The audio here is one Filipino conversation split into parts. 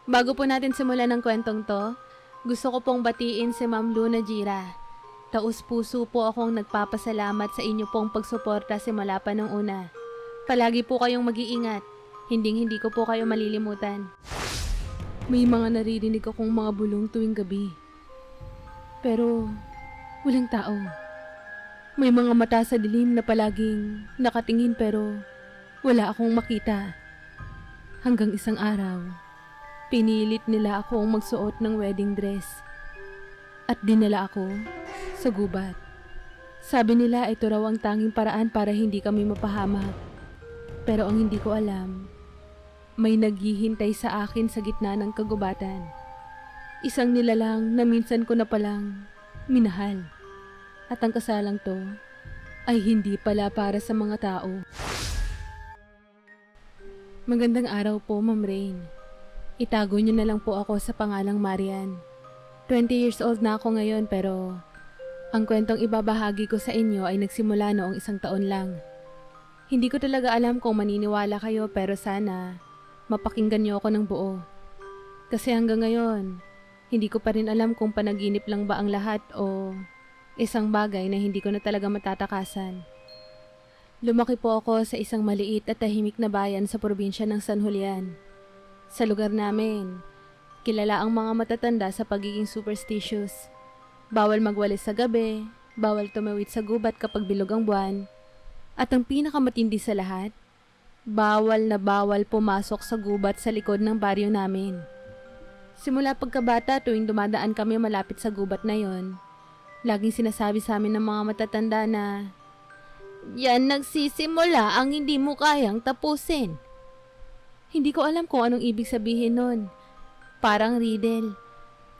Bago po natin simulan ng kwentong to, gusto ko pong batiin si Ma'am Luna Gira. Taus-puso po akong nagpapasalamat sa inyo pong pagsuporta simula pa nung una. Palagi po kayong mag-iingat. Hinding-hindi ko po kayo malilimutan. May mga naririnig akong mga bulong tuwing gabi. Pero walang tao. May mga mata sa dilim na palaging nakatingin pero wala akong makita. Hanggang isang araw, pinilit nila akong magsuot ng wedding dress. At dinala ako sa gubat. Sabi nila ito raw ang tanging paraan para hindi kami mapahamak. Pero ang hindi ko alam, may naghihintay sa akin sa gitna ng kagubatan. Isang nilalang na minsan ko na palang minahal. At ang kasalang to ay hindi pala para sa mga tao. Magandang araw po, Ma'am Rain. Itago niyo na lang po ako sa pangalang Marian. 20 years old na ako ngayon pero ang kwentong ibabahagi ko sa inyo ay nagsimula noong 1 taon lang. Hindi ko talaga alam kung maniniwala kayo pero sana mapakinggan niyo ako ng buo. Kasi hanggang ngayon, hindi ko pa rin alam kung panaginip lang ba ang lahat o isang bagay na hindi ko na talaga matatakasan. Lumaki po ako sa isang maliit at tahimik na bayan sa probinsya ng San Julian. Sa lugar namin, kilala ang mga matatanda sa pagiging superstitious. Bawal magwalis sa gabi, bawal tumawid sa gubat kapag bilog ang buwan, at ang pinakamatindi sa lahat, bawal na bawal pumasok sa gubat sa likod ng baryo namin. Simula pagkabata tuwing dumadaan kami malapit sa gubat na yon, laging sinasabi sa amin ng mga matatanda na, "Yan nagsisimula ang hindi mo kayang tapusin." Hindi ko alam kung anong ibig sabihin nun. Parang riddle.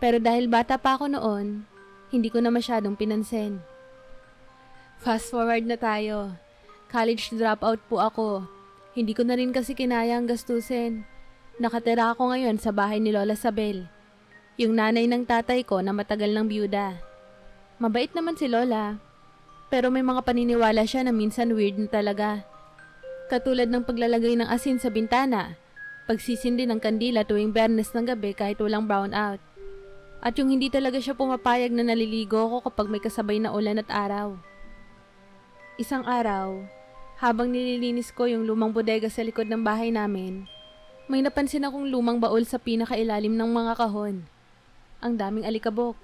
Pero dahil bata pa ako noon, hindi ko na masyadong pinansin. Fast forward na tayo. College dropout po ako. Hindi ko na rin kasi kinaya ang gastusin. Nakatira ako ngayon sa bahay ni Lola Sabel, yung nanay ng tatay ko na matagal ng byuda. Mabait naman si Lola, pero may mga paniniwala siya na minsan weird na talaga. Katulad ng paglalagay ng asin sa bintana, pagsisindi ng kandila tuwing Biyernes ng gabi kahit walang brown out. At yung hindi talaga siya pumapayag na naliligo ako kapag may kasabay na ulan at araw. Isang araw, habang nililinis ko yung lumang bodega sa likod ng bahay namin, may napansin akong lumang baol sa pinakailalim ng mga kahon. Ang daming alikabok,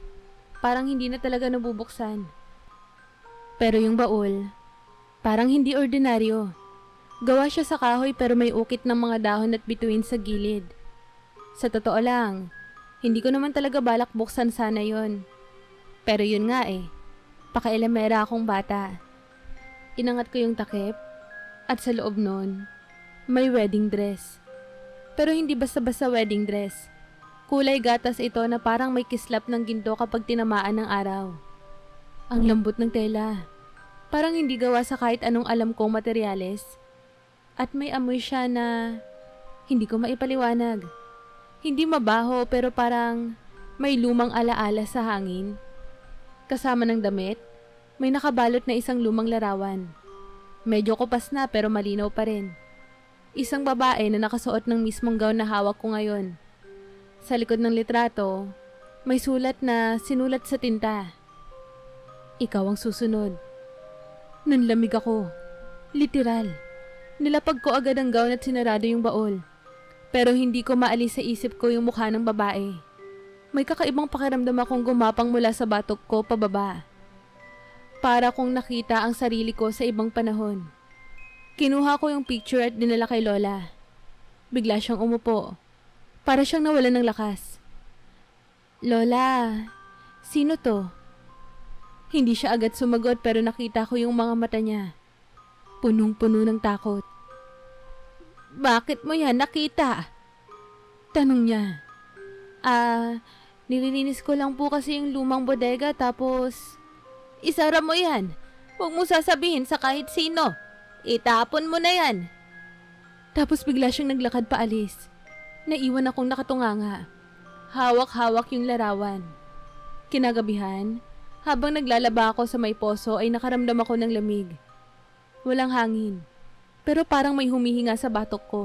parang hindi na talaga nabubuksan. Pero yung baol, parang hindi ordinaryo. Gawa siya sa kahoy pero may ukit ng mga dahon at bituin sa gilid. Sa totoo lang, hindi ko naman talaga balak buksan sana yon. Pero yun nga pakailamera akong bata. Inangat ko yung takip at sa loob nun, may wedding dress. Pero hindi basta-basta wedding dress. Kulay gatas ito na parang may kislap ng ginto kapag tinamaan ng araw. Ang lambot ng tela. Parang hindi gawa sa kahit anong alam kong materyales. At may amoy siya na hindi ko maipaliwanag. Hindi mabaho pero parang may lumang alaala sa hangin. Kasama ng damit, may nakabalot na isang lumang larawan. Medyo kupas na pero malinaw pa rin. Isang babae na nakasuot ng mismong gown na hawak ko ngayon. Sa likod ng litrato, may sulat na sinulat sa tinta. "Ikaw ang susunod." Nanlamig ako. Literal. Nilapag ko agad ang gown at sinarado yung baol. Pero hindi ko maalis sa isip ko yung mukha ng babae. May kakaibang pakiramdam akong gumapang mula sa batok ko pababa. Para kong nakita ang sarili ko sa ibang panahon. Kinuha ko yung picture at dinala kay Lola. Bigla siyang umupo. Para siyang nawalan ng lakas. "Lola, sino to?" Hindi siya agad sumagot pero nakita ko yung mga mata niya. Punong-puno ng takot. "Bakit mo yan nakita?" Tanong niya. Nililinis ko lang po kasi yung lumang bodega tapos..." "Isara mo yan. Huwag mo sasabihin sa kahit sino. Itapon mo na yan." Tapos bigla siyang naglakad paalis. Naiwan akong nakatunganga. Hawak-hawak yung larawan. Kinagabihan, habang naglalaba ako sa may poso ay nakaramdam ako ng lamig. Walang hangin, pero parang may humihinga sa batok ko.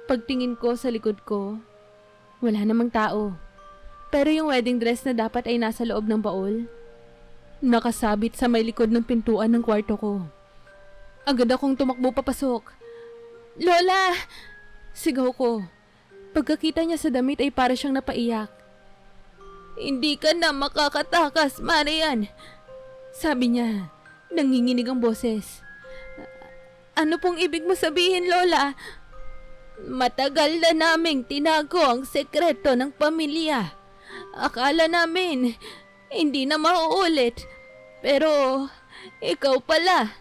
Pagtingin ko sa likod ko, Wala namang tao. Pero yung wedding dress na dapat ay nasa loob ng baul, nakasabit sa may likod ng pintuan ng kwarto ko. Agad akong tumakbo papasok. Lola! Sigaw ko. Pagkakita niya sa damit ay para siyang napaiyak. Hindi ka na makakatakas, Marian! Sabi niya, nanginginig ang boses. Ano pong ibig mo sabihin, Lola? Matagal na naming tinago ang sekreto ng pamilya. Akala namin, hindi na mauulit. Pero, ikaw pala.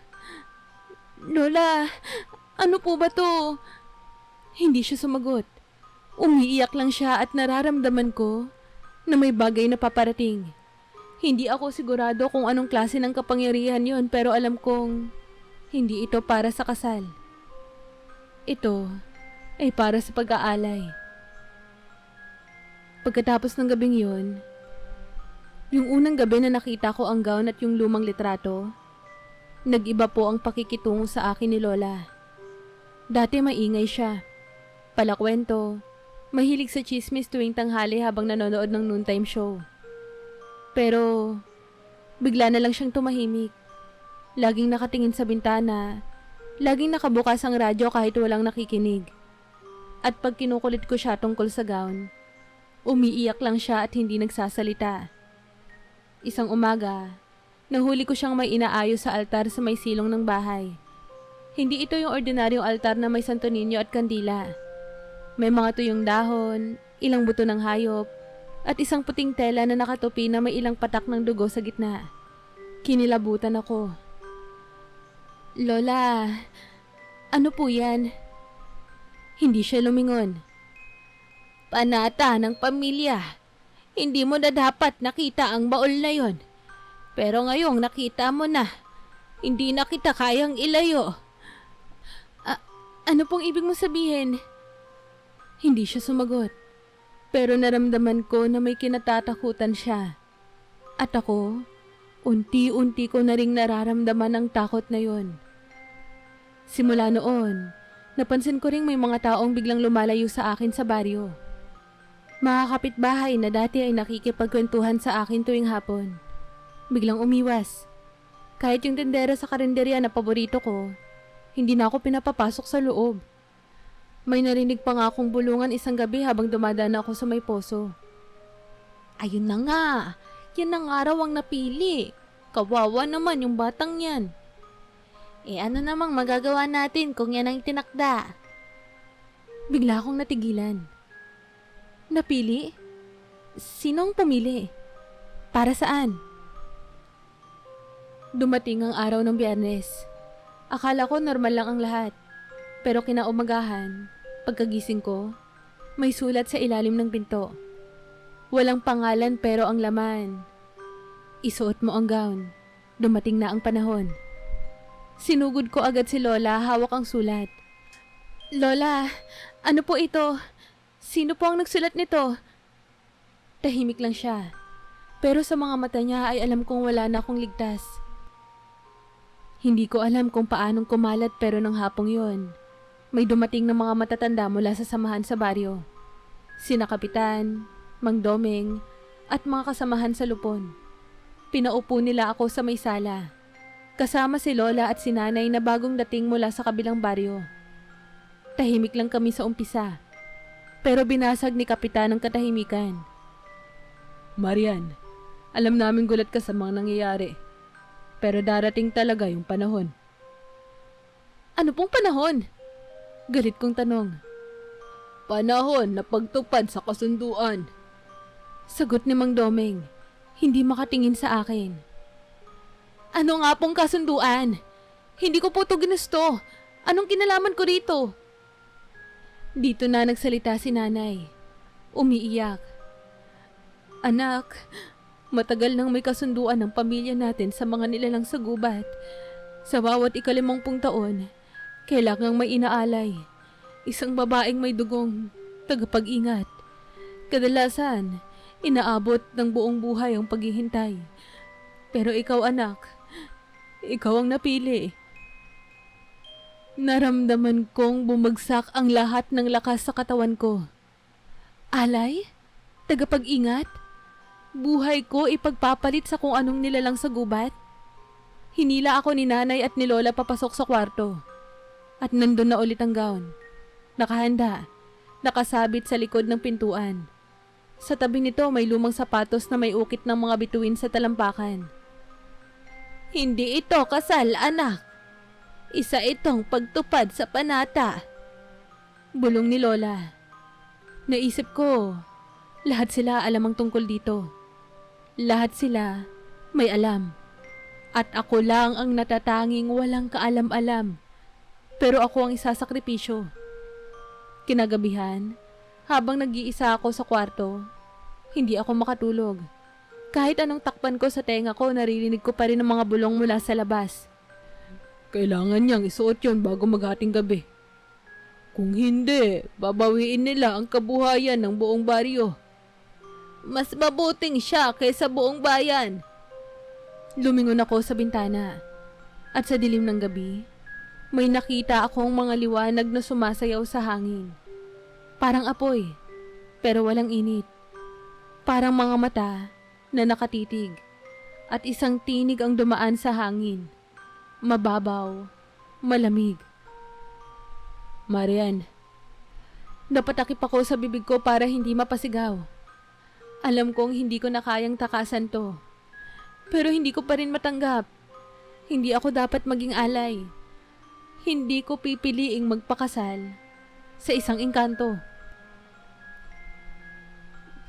Lola, ano po ba to? Hindi siya sumagot. Umiiyak lang siya at nararamdaman ko na may bagay na paparating. Hindi ako sigurado kung anong klase ng kapangyarihan yon, pero alam kong hindi ito para sa kasal. Ito ay para sa pag-aalay. Pagkatapos ng gabing yon, yung unang gabi na nakita ko ang gown at yung lumang litrato, nag-iba po ang pakikitungo sa akin ni Lola. Dati maingay siya, palakwento, mahilig sa chismis tuwing tanghali habang nanonood ng noontime show. Pero, bigla na lang siyang tumahimik. Laging nakatingin sa bintana, laging nakabukas ang radyo kahit walang nakikinig. At pag kinukulit ko siya tungkol sa gown, umiiyak lang siya at hindi nagsasalita. Isang umaga, nahuli ko siyang may inaayos sa altar sa may silong ng bahay. Hindi ito yung ordinaryong altar na may Santo Niño at kandila. May mga tuyong dahon, ilang buto ng hayop, at isang puting tela na nakatupi na may ilang patak ng dugo sa gitna. Kinilabutan ako. Lola, ano po yan? Hindi siya lumingon. Panata ng pamilya. Hindi mo na dapat nakita ang baol na yon. Pero ngayong nakita mo na, hindi na kita kayang ilayo. Ano pong ibig mo sabihin? Hindi siya sumagot. Pero naramdaman ko na may kinatatakutan siya. At ako, unti-unti ko na ring nararamdaman ang takot na yon. Simula noon, napansin ko ring may mga taong biglang lumalayo sa akin sa baryo. Mga kapitbahay na dati ay nakikipagkwentuhan sa akin tuwing hapon. Biglang umiwas. Kahit yung tendera sa karinderya na paborito ko, hindi na ako pinapapasok sa loob. May narinig pa nga akong bulungan isang gabi habang dumadaan ako sa may poso. Ayun na nga, yan ang araw ang napili. Kawawa naman yung batang yan. Ano namang magagawa natin kung yan ang tinakda? Bigla akong natigilan. Napili? Sinong pumili? Para saan? Dumating ang araw ng Biyernes. Akala ko normal lang ang lahat. Pero kinaumagahan, pagkagising ko, may sulat sa ilalim ng pinto. Walang pangalan pero ang laman. Isuot mo ang gown. Dumating na ang panahon. Sinugod ko agad si Lola, hawak ang sulat. Lola, ano po ito? Sino po ang nagsulat nito? Tahimik lang siya. Pero sa mga mata niya ay alam kong wala na akong ligtas. Hindi ko alam kung paanong kumalat pero ng hapong yon, may dumating ng mga matatanda mula sa samahan sa baryo. Sina Kapitan, Mang Domeng, at mga kasamahan sa lupon. Pinaupo nila ako sa may sala. Kasama si Lola at si Nanay na bagong dating mula sa kabilang baryo. Tahimik lang kami sa umpisa. Pero binasag ni Kapitan ang katahimikan. Marian, alam namin gulat ka sa mga nangyayari. Pero darating talaga yung panahon. Ano pong panahon? Galit kong tanong. Panahon na pagtupad sa kasunduan. Sagot ni Mang Domeng, hindi makatingin sa akin. Ano nga pong kasunduan? Hindi ko po ito ginusto. Anong kinalaman ko dito? Dito na nagsalita si Nanay. Umiiyak. Anak, matagal nang may kasunduan ng pamilya natin sa mga nilalang sa gubat. Sa bawat 50 taon, kailangang may inaalay. Isang babaeng may dugong tagapag-ingat. Kadalasan, inaabot ng buong buhay ang paghihintay. Pero ikaw anak, ikaw ang napili. Naramdaman kong bumagsak ang lahat ng lakas sa katawan ko. Alay? Tagapag-ingat? Buhay ko ipagpapalit sa kung anong nilalang sa gubat? Hinila ako ni nanay at ni lola papasok sa kwarto. At nandun na ulit ang gown. Nakahanda, nakasabit sa likod ng pintuan. Sa tabi nito may lumang sapatos na may ukit ng mga bituin sa talampakan. Hindi ito kasal, anak. Isa itong pagtupad sa panata. Bulong ni lola. Naisip ko, lahat sila alam ang tungkol dito. Lahat sila may alam. At ako lang ang natatanging walang kaalam-alam. Pero ako ang isasakripisyo. Kinagabihan, habang nag-iisa ako sa kwarto, hindi ako makatulog. Kahit anong takpan ko sa tenga ko, naririnig ko pa rin ang mga bulong mula sa labas. Kailangan niyang isuot yon bago maghating gabi. Kung hindi, babawiin nila ang kabuhayan ng buong baryo. Mas mabuting siya kaysa buong bayan. Lumingon ako sa bintana. At sa dilim ng gabi, may nakita akong mga liwanag na sumasayaw sa hangin. Parang apoy, pero walang init. Parang mga mata na nakatitig. At isang tinig ang dumaan sa hangin. Mababaw, malamig. Marian. Napatakip ako sa bibig ko para hindi mapasigaw. Alam kong hindi ko na kayang takasan to. Pero hindi ko pa rin matanggap. Hindi ako dapat maging alay. Hindi ko pipiliing magpakasal sa isang engkanto.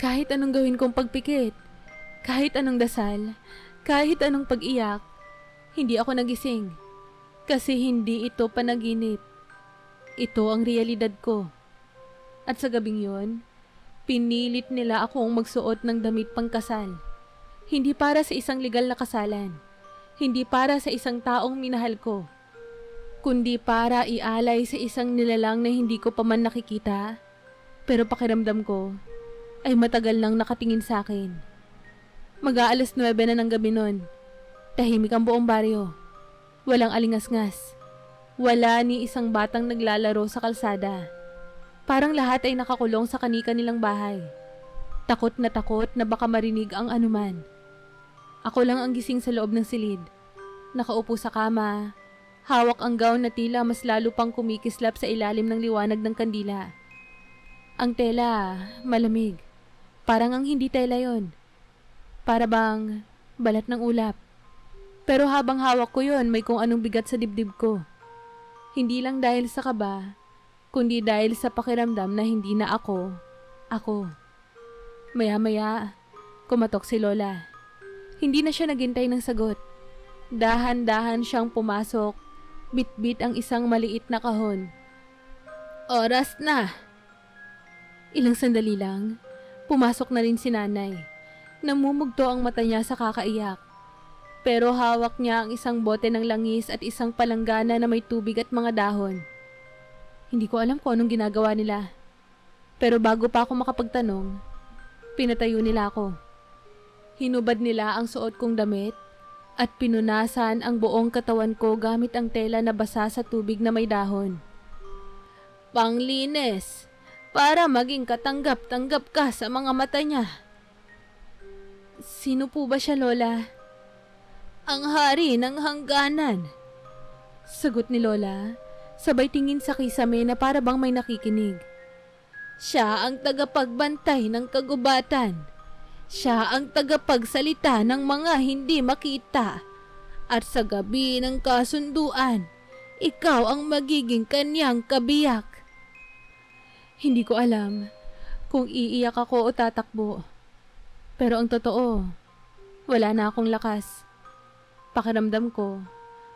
Kahit anong gawin kong pagpikit, kahit anong dasal, kahit anong pag-iyak, hindi ako nagising. Kasi hindi ito panaginip. Ito ang realidad ko. At sa gabing yon, pinilit nila akong magsuot ng damit pangkasal. Hindi para sa isang legal na kasalan. Hindi para sa isang taong minahal ko. Kundi para ialay sa isang nilalang na hindi ko pa man nakikita. Pero pakiramdam ko ay matagal nang nakatingin sa akin. Mag-aalas 9 na ng gabi nun. Tahimik ang buong baryo. Walang alingas-ngas. Wala ni isang batang naglalaro sa kalsada. Parang lahat ay nakakulong sa kani-kanilang bahay. Takot na baka marinig ang anuman. Ako lang ang gising sa loob ng silid. Nakaupo sa kama. Hawak ang gown na tila mas lalo pang kumikislap sa ilalim ng liwanag ng kandila. Ang tela, malamig. Parang ang hindi tela yon. Para bang balat ng ulap. Pero habang hawak ko yon, may kung anong bigat sa dibdib ko. Hindi lang dahil sa kaba, kundi dahil sa pakiramdam na hindi na ako. Maya-maya, kumatok si Lola. Hindi na siya naghintay ng sagot. Dahan-dahan siyang pumasok, bit-bit ang isang maliit na kahon. Oras na! Ilang sandali lang, pumasok na rin si nanay. Namumugto ang mata niya sa kakaiyak. Pero hawak niya ang isang bote ng langis at isang palanggana na may tubig at mga dahon. Hindi ko alam kung anong ginagawa nila. Pero bago pa ako makapagtanong, pinatayo nila ako. Hinubad nila ang suot kong damit at pinunasan ang buong katawan ko gamit ang tela na basa sa tubig na may dahon. Panglinis, para maging katanggap-tanggap ka sa mga mata niya. Sino po ba siya, Lola? Ang hari ng hangganan. Sagot ni Lola, sabay tingin sa kisame na para bang may nakikinig. Siya ang tagapagbantay ng kagubatan. Siya ang tagapagsalita ng mga hindi makita. At sa gabi ng kasunduan, ikaw ang magiging kanyang kabiyak. Hindi ko alam kung iiyak ako o tatakbo. Pero ang totoo, wala na akong lakas. Pakiramdam ko,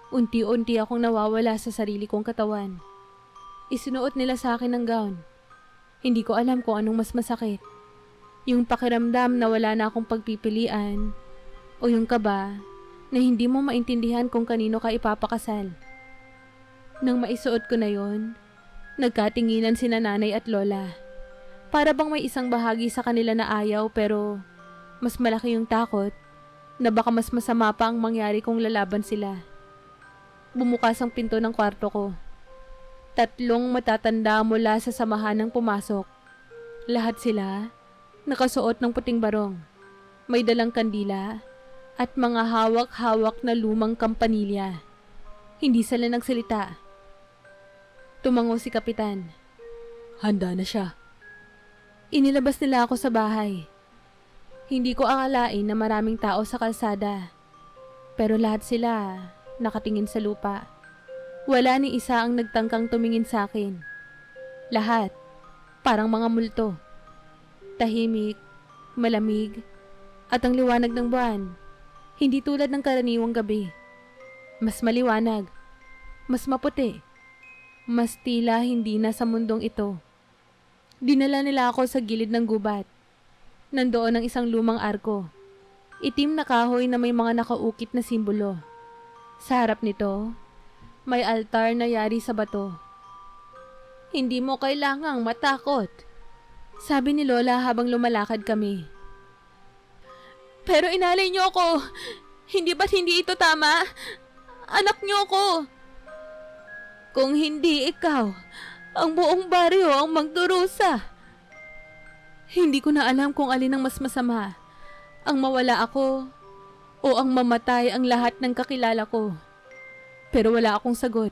unti-unti akong nawawala sa sarili kong katawan. Isinuot nila sa akin ng gown. Hindi ko alam kung anong mas masakit. Yung pakiramdam na wala na akong pagpipilian o yung kaba na hindi mo maintindihan kung kanino ka ipapakasal. Nang maisuot ko na yon, nagkatinginan sina nanay at lola. Para bang may isang bahagi sa kanila na ayaw pero mas malaki yung takot na baka mas masama pa ang mangyari kung lalaban sila. Bumukas ang pinto ng kwarto ko. 3 matatanda mula sa samahan ng pumasok. Lahat sila nakasuot ng puting barong, may dalang kandila at mga hawak-hawak na lumang kampanilya. Hindi sila nagsalita. Tumango si Kapitan. Handa na siya. Inilabas nila ako sa bahay. Hindi ko akalain na maraming tao sa kalsada. Pero lahat sila nakatingin sa lupa. Wala ni isa ang nagtangkang tumingin sa akin. Lahat, parang mga multo. Tahimik, malamig, at ang liwanag ng buwan. Hindi tulad ng karaniwang gabi. Mas maliwanag, mas maputi, mas tila hindi na sa mundong ito. Dinala nila ako sa gilid ng gubat. Nandoon ang isang lumang arko. Itim na kahoy na may mga nakaukit na simbolo. Sa harap nito, may altar na yari sa bato. Hindi mo kailangang matakot, sabi ni Lola habang lumalakad kami. Pero inalay niyo ako. Hindi ba't hindi ito tama? Anak niyo ako. Kung hindi ikaw, ang buong baryo ang magdurusa. Hindi ko na alam kung alin ang mas masama. Ang mawala ako o ang mamatay ang lahat ng kakilala ko. Pero wala akong sagot.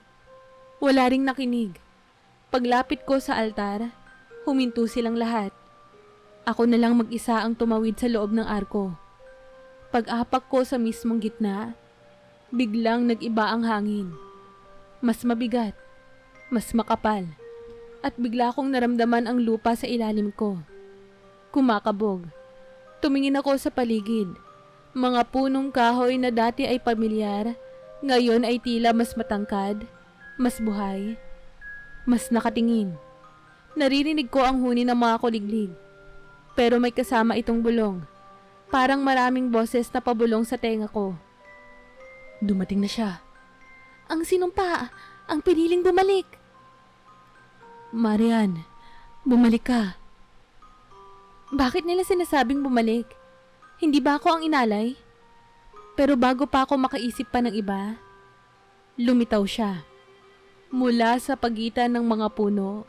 Wala ring nakinig. Paglapit ko sa altar, huminto silang lahat. Ako na lang mag-isa ang tumawid sa loob ng arko. Pag-apak ko sa mismong gitna, biglang nag-iba ang hangin. Mas mabigat, mas makapal, at bigla kong naramdaman ang lupa sa ilalim ko. Kumakabog. Tumingin ako sa paligid. Mga punong kahoy na dati ay pamilyar, ngayon ay tila mas matangkad, mas buhay, mas nakatingin. Naririnig ko ang huni ng mga kuliglig. Pero may kasama itong bulong. Parang maraming boses na pabulong sa tenga ko. Dumating na siya. Ang sinumpa, ang piniling bumalik. Marian, bumalik ka. Bakit nila sinasabing bumalik? Hindi ba ako ang inalay? Pero bago pa ako makaisip pa ng iba, lumitaw siya. Mula sa pagitan ng mga puno,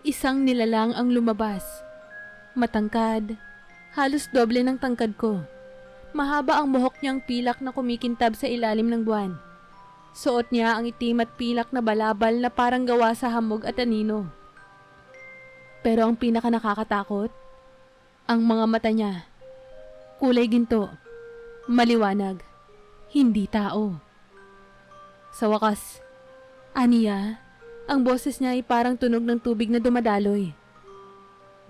isang nilalang ang lumabas. Matangkad, halos doble ng tangkad ko. Mahaba ang buhok niyang pilak na kumikintab sa ilalim ng buwan. Suot niya ang itim at pilak na balabal na parang gawa sa hamog at anino. Pero ang pinaka nakakatakot, ang mga mata niya. Kulay ginto, maliwanag, hindi tao. Sa wakas, aniya, ang boses niya ay parang tunog ng tubig na dumadaloy.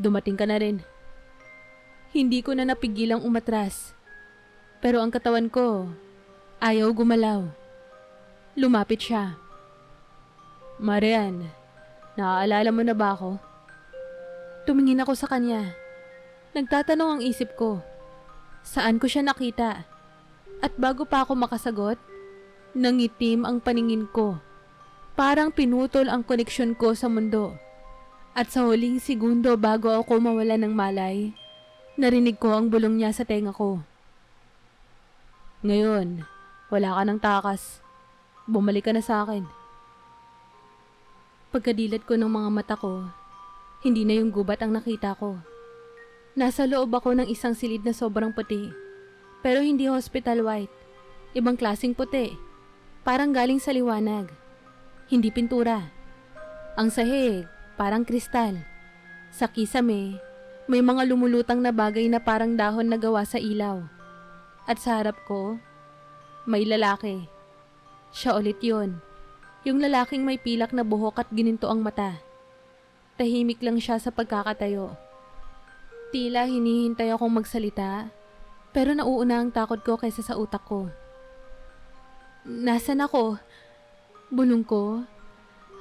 Dumating ka na rin. Hindi ko na napigilang umatras. Pero ang katawan ko, ayaw gumalaw. Lumapit siya. Marian, naaalala mo na ba ako? Tumingin ako sa kanya. Nagtatanong ang isip ko. Saan ko siya nakita? At bago pa ako makasagot, nangitim ang paningin ko. Parang pinutol ang koneksyon ko sa mundo. At sa huling segundo bago ako mawala ng malay, narinig ko ang bulong niya sa tenga ko. Ngayon, wala ka ng takas. Bumalik ka na sa akin. Pagkadilat ko ng mga mata ko, hindi na yung gubat ang nakita ko. Nasa loob ako ng isang silid na sobrang puti. Pero hindi hospital white. Ibang klaseng puti. Parang galing sa liwanag. Hindi pintura. Ang sahig, parang kristal. Sa kisame, may mga lumulutang na bagay na parang dahon na gawa sa ilaw. At sa harap ko, may lalaki. Siya ulit yun. Yung lalaking may pilak na buhok at gininto ang mata. Tahimik lang siya sa pagkakatayo. Tila hinihintay akong magsalita, pero nauuna ang takot ko kaysa sa utak ko. Nasaan ako? Bulong ko.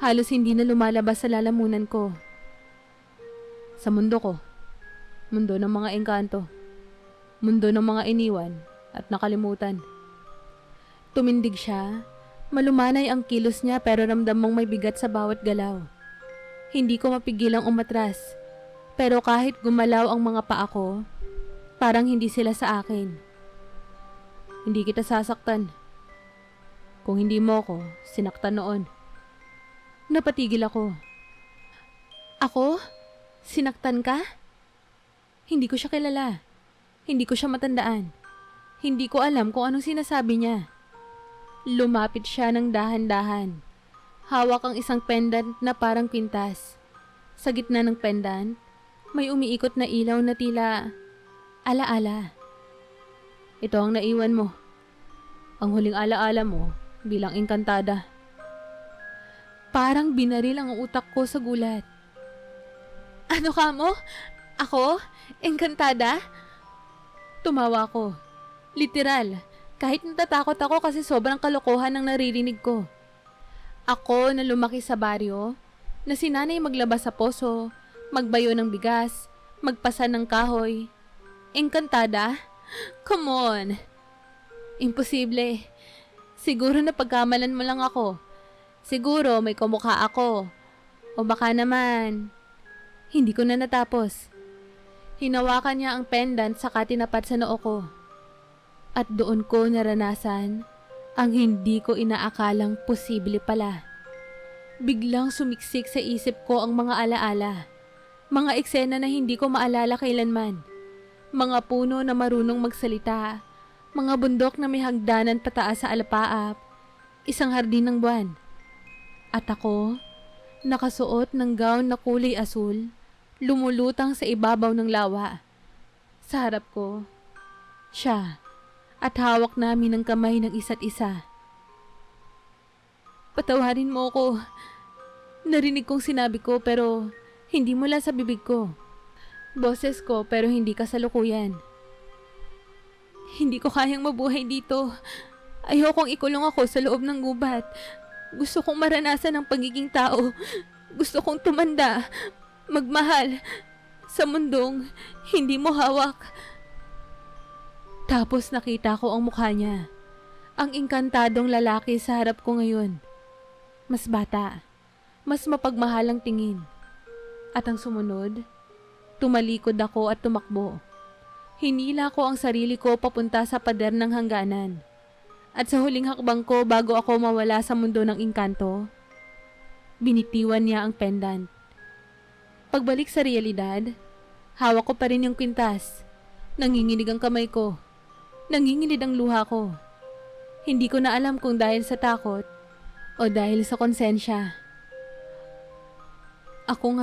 Halos hindi na lumalabas sa lalamunan ko. Sa mundo ko. Mundo ng mga engkanto. Mundo ng mga iniwan at nakalimutan. Tumindig siya. Malumanay ang kilos niya pero ramdam mong may bigat sa bawat galaw. Hindi ko mapigilang umatras. Pero kahit gumalaw ang mga paa ko, parang hindi sila sa akin. Hindi kita sasaktan. Kung hindi mo ko, sinaktan noon. Napatigil ako. Ako? Sinaktan ka? Hindi ko siya kilala. Hindi ko siya matandaan. Hindi ko alam kung anong sinasabi niya. Lumapit siya ng dahan-dahan. Hawak ang isang pendant na parang kwintas. Sa gitna ng pendant, may umiikot na ilaw na tila ala-ala. Ito ang naiwan mo. Ang huling ala-ala mo bilang engkantada. Parang binaril ang utak ko sa gulat. Ano ka mo? Ako? Engkantada? Tumawa ko. Literal, kahit natatakot ako kasi sobrang kalokohan ng naririnig ko. Ako na lumaki sa baryo, na sinanay maglabas sa poso, magbayo ng bigas, magpasa ng kahoy. Engkantada? Come on! Imposible. Siguro na pagkamalan mo lang ako. Siguro may kumukha ako. O baka naman, hindi ko na natapos. Hinawakan niya ang pendant saka tinapat sa noo ko. At doon ko naranasan ang hindi ko inaakalang posible pala. Biglang sumiksik sa isip ko ang mga alaala. Mga eksena na hindi ko maalala kailanman. Mga puno na marunong magsalita. Mga bundok na may hagdanan pataas sa alapaap. Isang hardin ng buwan. At ako, nakasuot ng gown na kulay asul, lumulutang sa ibabaw ng lawa. Sa harap ko, siya, at hawak namin ang kamay ng isa't isa. Patawarin mo ko. Narinig kong sinabi ko pero hindi mula sa bibig ko. Boses ko pero hindi kasalukuyan. Hindi ko kayang mabuhay dito. Ayokong ikulong ako sa loob ng gubat. Gusto kong maranasan ang pagiging tao. Gusto kong tumanda, magmahal, sa mundong hindi mo hawak. Tapos nakita ko ang mukha niya. Ang engkantadong lalaki sa harap ko ngayon. Mas bata, mas mapagmahalang tingin. At ang sumunod, tumalikod ako at tumakbo. Hinila ko ang sarili ko papunta sa pader ng hangganan. At sa huling hakbang ko bago ako mawala sa mundo ng engkanto, binitiwan niya ang pendant. Pagbalik sa realidad, hawak ko pa rin yung kwintas. Nanginginig ang kamay ko. Nanginginig ang luha ko. Hindi ko na alam kung dahil sa takot o dahil sa konsensya. Ako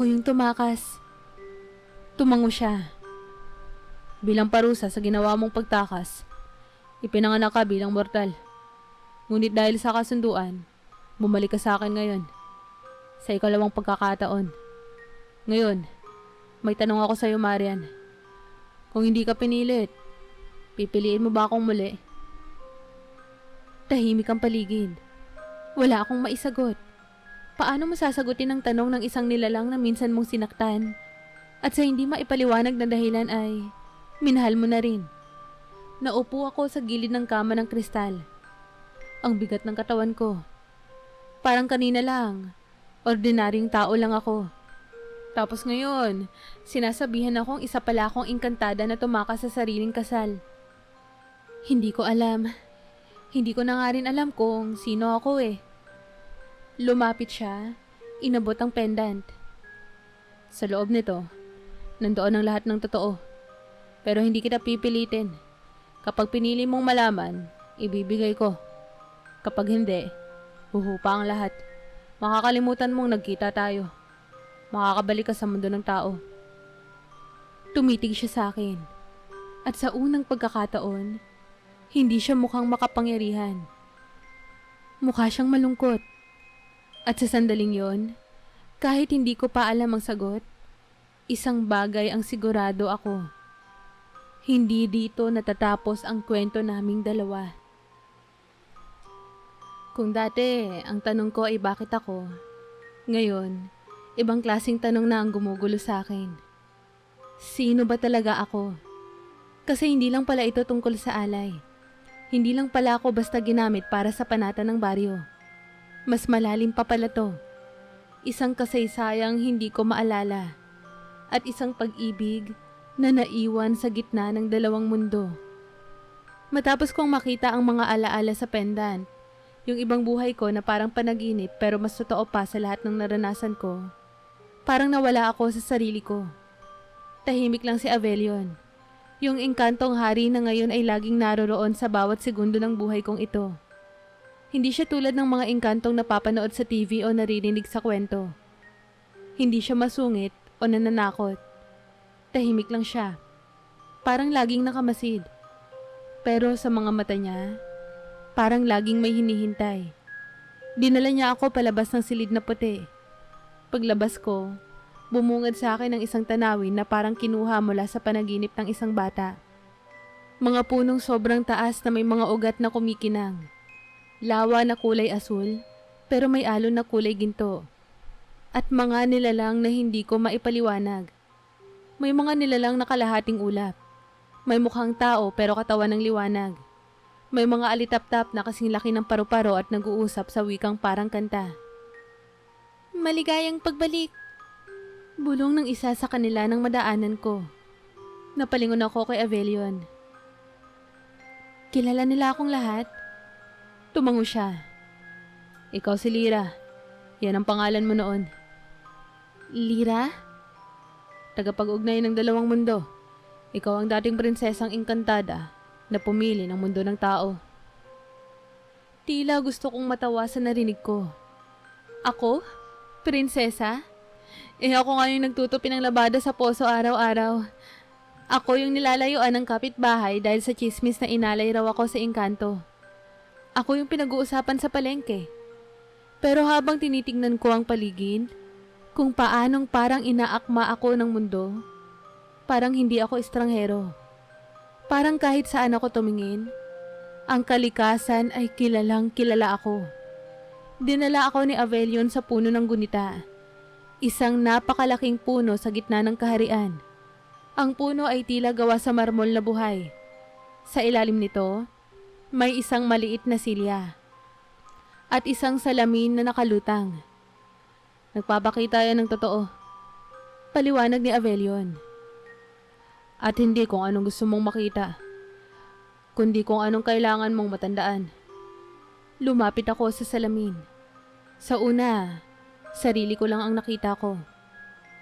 yung tumakas. Tumango siya. Bilang parusa sa ginawa mong pagtakas, ipinanganak ka bilang mortal. Ngunit dahil sa kasunduan, bumalik ka sa akin ngayon. Sa ikalawang pagkakataon. Ngayon, may tanong ako sa iyo, Marian. Kung hindi ka pinilit, pipiliin mo ba akong muli? Tahimik ang paligid. Wala akong maisagot. Paano mo sasagutin ang tanong ng isang nilalang na minsan mong sinaktan? At sa hindi maipaliwanag na dahilan ay, minahal mo na rin. Naupo ako sa gilid ng kama ng kristal. Ang bigat ng katawan ko. Parang kanina lang, ordinaryong tao lang ako. Tapos ngayon, sinasabihan akong isa pala akong engkantada na tumakas sa sariling kasal. Hindi ko alam. Hindi ko na nga rin alam kung sino ako eh. Lumapit siya, inabot ang pendant. Sa loob nito, nandoon ang lahat ng totoo. Pero hindi kita pipilitin. Kapag pinili mong malaman, ibibigay ko. Kapag hindi, huhupa ang lahat. Makakalimutan mong nagkita tayo. Makakabalik ka sa mundo ng tao. Tumitig siya sa akin. At sa unang pagkakataon, hindi siya mukhang makapangyarihan. Mukha siyang malungkot. At sa sandaling yon, kahit hindi ko pa alam ang sagot, isang bagay ang sigurado ako. Hindi dito natatapos ang kwento naming dalawa. Kung dati ang tanong ko ay bakit ako, ngayon, ibang klaseng tanong na ang gumugulo sa akin. Sino ba talaga ako? Kasi hindi lang pala ito tungkol sa alay. Hindi lang pala ako basta ginamit para sa panata ng baryo. Mas malalim pa pala to. Isang kasaysayang hindi ko maalala. At isang pag-ibig na naiwan sa gitna ng dalawang mundo. Matapos kong makita ang mga alaala sa pendant, yung ibang buhay ko na parang panaginip pero mas totoo pa sa lahat ng naranasan ko, parang nawala ako sa sarili ko. Tahimik lang si Avelion. Yung engkantong hari na ngayon ay laging naroroon sa bawat segundo ng buhay kong ito. Hindi siya tulad ng mga engkantong napapanood sa TV o naririnig sa kwento. Hindi siya masungit o nananakot. Tahimik lang siya. Parang laging nakamasid. Pero sa mga mata niya, parang laging may hinihintay. Dinala niya ako palabas ng silid na puti. Paglabas ko, bumungad sa akin ng isang tanawin na parang kinuha mula sa panaginip ng isang bata. Mga punong sobrang taas na may mga ugat na kumikinang. Lawa na kulay asul, pero may alon na kulay ginto. At mga nilalang na hindi ko maipaliwanag. May mga nilalang na kalahating ulap. May mukhang tao pero katawan ng liwanag. May mga alitap-tap na kasing laki ng paru-paro at nag-uusap sa wikang parang kanta. Maligayang pagbalik! Bulong ng isa sa kanila nang madaanan ko. Napalingon ako kay Avelion. Kilala nila akong lahat? Tumango siya. Ikaw si Lyra. Yan ang pangalan mo noon. Lyra? Tagapag-ugnay ng dalawang mundo. Ikaw ang dating prinsesang engkantada na pumili ng mundo ng tao. Tila gusto kong matawa sa narinig ko. Ako? Prinsesa? Ako nga yung nagtutupi ng labada sa poso araw-araw. Ako yung nilalayuan ng kapitbahay dahil sa chismis na inalay raw ako sa engkanto. Ako yung pinag-uusapan sa palengke. Pero habang tinitingnan ko ang paligid, kung paanong parang inaakma ako ng mundo, parang hindi ako estranghero. Parang kahit saan ako tumingin, ang kalikasan ay kilalang kilala ako. Dinala ako ni Avelion sa puno ng gunita. Isang napakalaking puno sa gitna ng kaharian. Ang puno ay tila gawa sa marmol na buhay. Sa ilalim nito, may isang maliit na silya. At isang salamin na nakalutang. Nagpapakita yan ng totoo. Paliwanag ni Avelion. At hindi kung anong gusto mong makita, kundi kung anong kailangan mong matandaan. Lumapit ako sa salamin. Sa una, sarili ko lang ang nakita ko.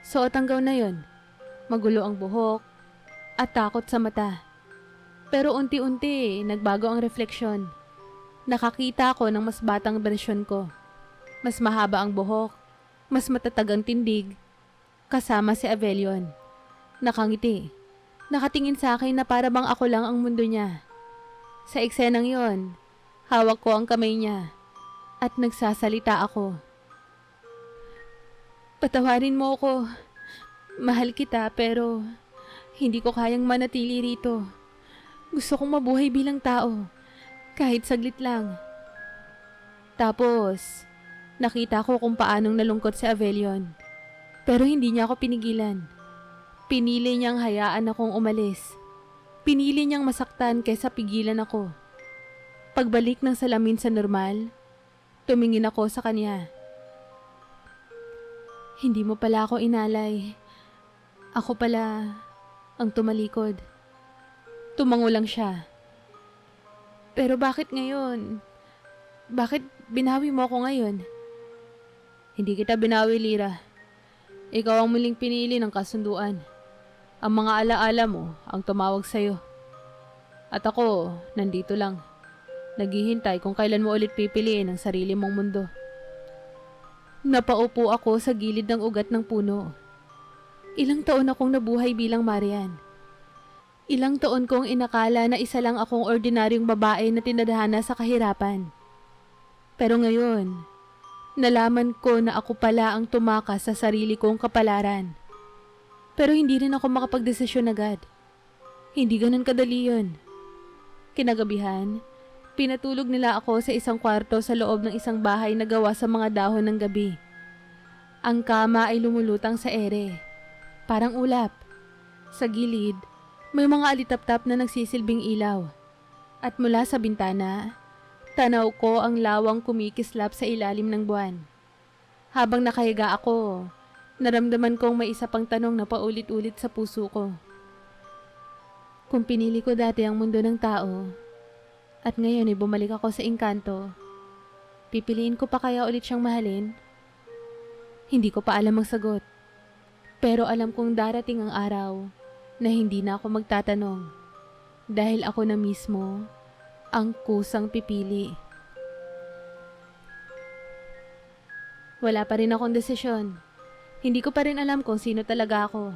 Suot ang gown na yon. Magulo ang buhok at takot sa mata. Pero unti-unti, nagbago ang refleksyon. Nakakita ako ng mas batang bersyon ko. Mas mahaba ang buhok, mas matatag ang tindig, kasama si Avelion. Nakangiti. Nakatingin sa akin na para bang ako lang ang mundo niya. Sa eksenang yon, hawak ko ang kamay niya at nagsasalita ako. Patawarin mo ako. Mahal kita pero hindi ko kayang manatili rito. Gusto kong mabuhay bilang tao, kahit saglit lang. Tapos, nakita ko kung paanong nalungkot si Avelion. Pero hindi niya ako pinigilan. Pinili niyang hayaan akong umalis. Pinili niyang masaktan kaysa pigilan ako. Pagbalik ng salamin sa normal, tumingin ako sa kanya. Hindi mo pala ako inalay. Ako pala ang tumalikod. Tumango lang siya. Pero bakit ngayon? Bakit binawi mo ako ngayon? Hindi kita binawi, Lyra. Ikaw ang muling pinili ng kasunduan. Ang mga alaala mo ang tumawag sa'yo. At ako, nandito lang. Naghihintay kung kailan mo ulit pipiliin ang sarili mong mundo. Napaupo ako sa gilid ng ugat ng puno. Ilang taon akong nabuhay bilang Marian. Ilang taon kong inakala na isa lang akong ordinaryong babae na tinadhana sa kahirapan. Pero ngayon, nalaman ko na ako pala ang tumakas sa sarili kong kapalaran. Pero hindi rin ako makapagdesisyon agad. Hindi ganun kadali yun. Kinagabihan, pinatulog nila ako sa isang kwarto sa loob ng isang bahay na gawa sa mga dahon ng gabi. Ang kama ay lumulutang sa ere, parang ulap. Sa gilid, may mga alitap-tap na nagsisilbing ilaw. At mula sa bintana, tanaw ko ang lawang kumikislap sa ilalim ng buwan. Habang nakahiga ako, naramdaman kong may isa pang tanong na paulit-ulit sa puso ko. Kung pinili ko dati ang mundo ng tao, at ngayon ay bumalik ako sa engkanto, pipiliin ko pa kaya ulit siyang mahalin? Hindi ko pa alam ang sagot. Pero alam kong darating ang araw na hindi na ako magtatanong dahil ako na mismo ang kusang pipili. Wala pa rin akong desisyon. Hindi ko pa rin alam kung sino talaga ako.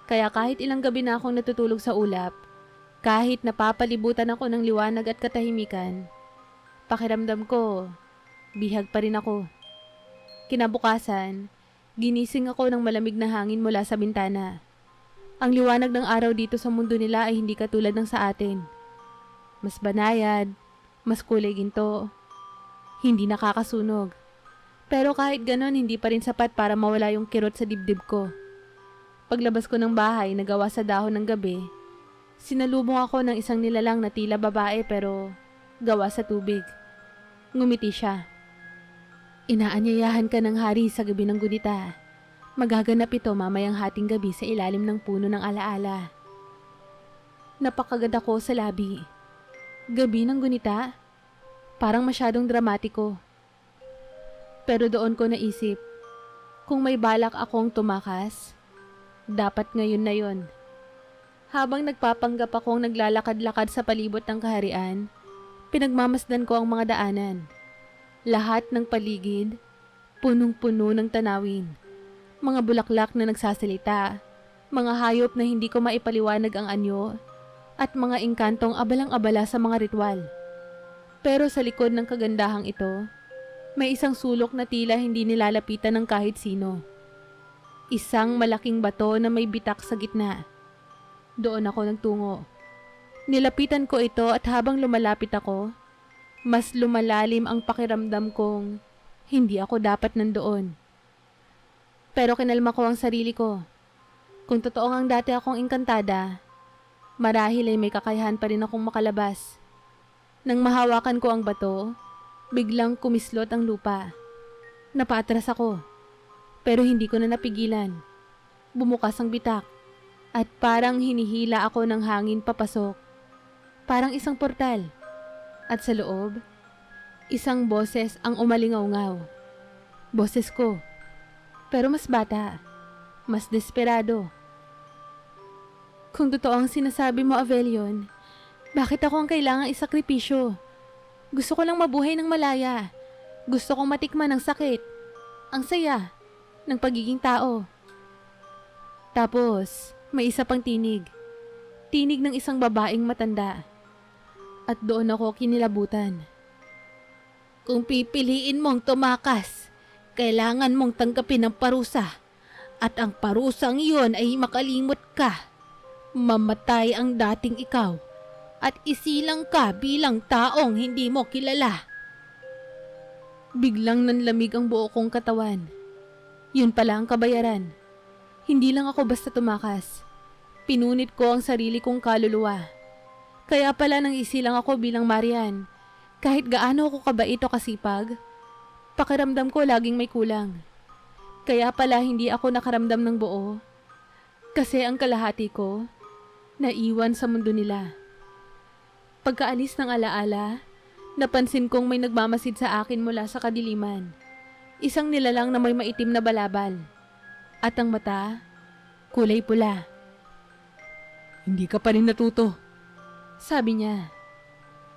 Kaya kahit ilang gabi na akong natutulog sa ulap, kahit napapalibutan ako ng liwanag at katahimikan, pakiramdam ko, bihag pa rin ako. Kinabukasan, ginising ako ng malamig na hangin mula sa bintana. Ang liwanag ng araw dito sa mundo nila ay hindi katulad ng sa atin. Mas banayad, mas kulay ginto, hindi nakakasunog. Pero kahit ganon, hindi pa rin sapat para mawala yung kirot sa dibdib ko. Paglabas ko ng bahay na gawa sa dahon ng gabi, sinalubong ako ng isang nilalang na tila babae pero gawa sa tubig. Ngumiti siya. Inaanyayahan ka ng hari sa gabi ng gunita. Magaganap ito mamayang hating gabi sa ilalim ng puno ng alaala. Napakaganda ko sa labi. Gabi ng gunita? Parang masyadong dramatiko. Pero doon ko naisip, kung may balak akong tumakas, dapat ngayon na yon. Habang nagpapanggap akong naglalakad-lakad sa palibot ng kaharian, pinagmamasdan ko ang mga daanan. Lahat ng paligid, punong-puno ng tanawin. Mga bulaklak na nagsasalita, mga hayop na hindi ko maipaliwanag ang anyo, at mga engkantong abalang-abala sa mga ritual. Pero sa likod ng kagandahang ito, may isang sulok na tila hindi nilalapitan ng kahit sino. Isang malaking bato na may bitak sa gitna. Doon ako nagtungo. Nilapitan ko ito at habang lumalapit ako, mas lumalalim ang pakiramdam kong hindi ako dapat nandoon. Pero kinalma ko ang sarili ko. Kung totoo ang dati akong engkantada, marahil ay may kakayahan pa rin akong makalabas. Nang mahawakan ko ang bato, biglang kumislot ang lupa. Napaatras ako, pero hindi ko na napigilan. Bumukas ang bitak, at parang hinihila ako ng hangin papasok. Parang isang portal. At sa loob, isang boses ang umalingaw-ngaw. Boses ko, pero mas bata, mas desperado. Kung totoo ang sinasabi mo, Avelion, bakit ako ang kailangang isakripisyo? Gusto ko lang mabuhay ng malaya. Gusto kong matikman ang sakit. Ang saya ng pagiging tao. Tapos, may isa pang tinig. Tinig ng isang babaeng matanda. At doon ako kinilabutan. Kung pipiliin mong tumakas, kailangan mong tanggapin ang parusa. At ang parusang iyon ay makalimot ka. Mamatay ang dating ikaw. At isilang ka bilang taong hindi mo kilala. Biglang nanlamig ang buo kong katawan. Yun pala ang kabayaran. Hindi lang ako basta tumakas. Pinunit ko ang sarili kong kaluluwa. Kaya pala nang isilang ako bilang Marian. Kahit gaano ako kabait o kasipag, pakiramdam ko laging may kulang. Kaya pala hindi ako nakaramdam ng buo. Kasi ang kalahati ko, naiwan sa mundo nila. Pagkaalis ng alaala, napansin kong may nagmamasid sa akin mula sa kadiliman. Isang nilalang na may maitim na balabal. At ang mata, kulay pula. Hindi ka pa rin natuto, sabi niya.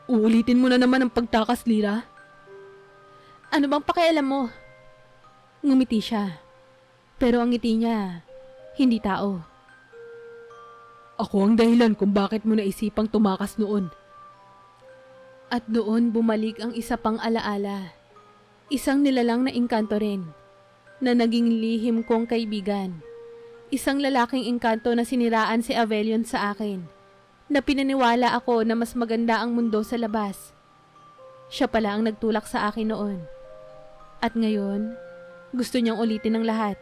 Uulitin mo na naman ang pagtakas, Lyra. Ano bang pakialam mo? Ngumiti siya. Pero ang ngiti niya, hindi tao. Ako ang dahilan kung bakit mo naisipang tumakas noon. At doon bumalik ang isa pang alaala. Isang nilalang na engkanto rin, na naging lihim kong kaibigan. Isang lalaking engkanto na siniraan si Avelion sa akin, na pinaniwala ako na mas maganda ang mundo sa labas. Siya pala ang nagtulak sa akin noon. At ngayon, gusto niyang ulitin ang lahat.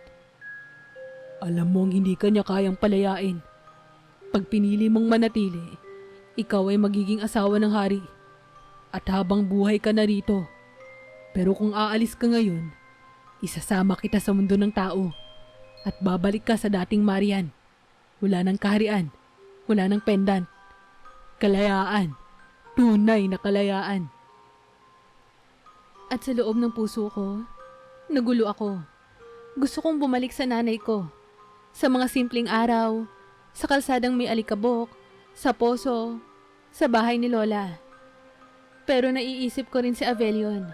Alam mong hindi ka niya kayang palayain. Pag pinili mong manatili, ikaw ay magiging asawa ng hari. At habang buhay ka na rito. Pero kung aalis ka ngayon, isasama kita sa mundo ng tao. At babalik ka sa dating Marian. Wala ng kaharian. Wala ng pendant. Kalayaan. Tunay na kalayaan. At sa loob ng puso ko, nagulo ako. Gusto kong bumalik sa nanay ko. Sa mga simpleng araw, sa kalsadang may alikabok, sa poso, sa bahay ni Lola. Pero naiisip ko rin si Avelion.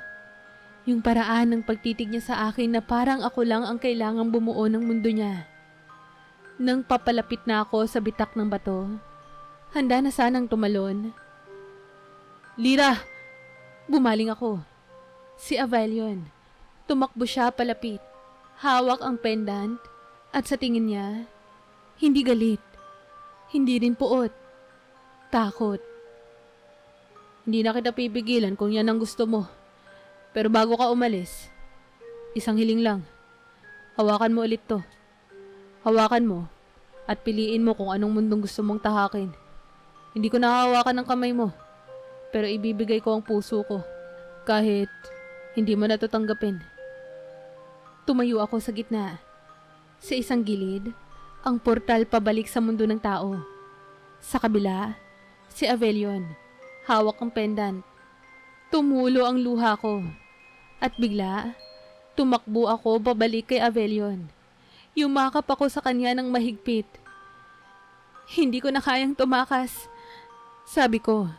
Yung paraan ng pagtitig niya sa akin na parang ako lang ang kailangang bumuo ng mundo niya. Nang papalapit na ako sa bitak ng bato, handa na sanang tumalon. Lira! Bumaling ako. Si Avelion. Tumakbo siya palapit. Hawak ang pendant at sa tingin niya, hindi galit. Hindi rin puot. Takot. Hindi na kita pipigilan kung yan ang gusto mo. Pero bago ka umalis, isang hiling lang. Hawakan mo ulit to. Hawakan mo at piliin mo kung anong mundong gusto mong tahakin. Hindi ko nahahawakan ng kamay mo, pero ibibigay ko ang puso ko kahit hindi mo natutanggapin. Tumayo ako sa gitna. Sa isang gilid, ang portal pabalik sa mundo ng tao. Sa kabila, si Avelion, hawak ang pendant. Tumulo ang luha ko. At bigla, tumakbo ako pabalik kay Avelion. Yumakap ako sa kanya ng mahigpit. Hindi ko na kayang tumakas. Sabi ko,